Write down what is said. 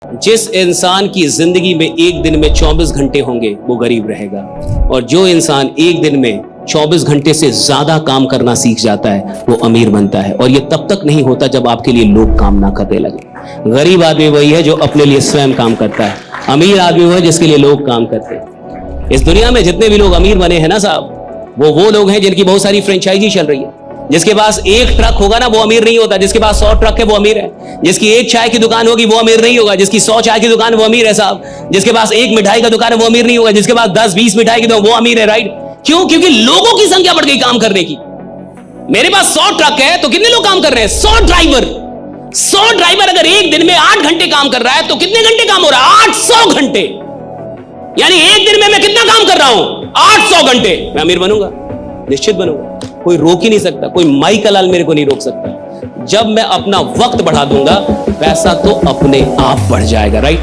जिस इंसान की जिंदगी में एक दिन में 24 घंटे होंगे वो गरीब रहेगा, और जो इंसान एक दिन में 24 घंटे से ज्यादा काम करना सीख जाता है वो अमीर बनता है। और ये तब तक नहीं होता जब आपके लिए लोग काम ना करने लगे। गरीब आदमी वही है जो अपने लिए स्वयं काम करता है, अमीर आदमी वो है जिसके लिए लोग काम करते हैं। इस दुनिया में जितने भी लोग अमीर बने हैं ना साहब, वो लोग हैं जिनकी बहुत सारी फ्रेंचाइजी चल रही है। जिसके पास एक ट्रक होगा ना वो अमीर नहीं होता, जिसके पास 100 ट्रक है वो अमीर है। जिसकी एक चाय की दुकान होगी वो अमीर नहीं होगा, जिसकी 100 चाय की दुकान वो अमीर है साहब। जिसके पास एक मिठाई का दुकान है वो अमीर नहीं होगा, जिसके पास 10-20 मिठाई की दुकान वो अमीर है। राइट? क्यों? क्योंकि लोगों की संख्या बढ़ गई काम करने की। मेरे पास 100 ट्रक है तो कितने लोग काम कर रहे हैं? 100 ड्राइवर अगर एक दिन में 8 घंटे काम कर रहा है तो कितने घंटे काम हो रहा है? 800 घंटे। यानी एक दिन में मैं कितना काम कर रहा हूं? 800 घंटे। मैं अमीर बनूंगा, निश्चित बनूंगा। कोई रोक ही नहीं सकता, कोई माई का लाल मेरे को नहीं रोक सकता। जब मैं अपना वक्त बढ़ा दूंगा पैसा तो अपने आप बढ़ जाएगा। राइट?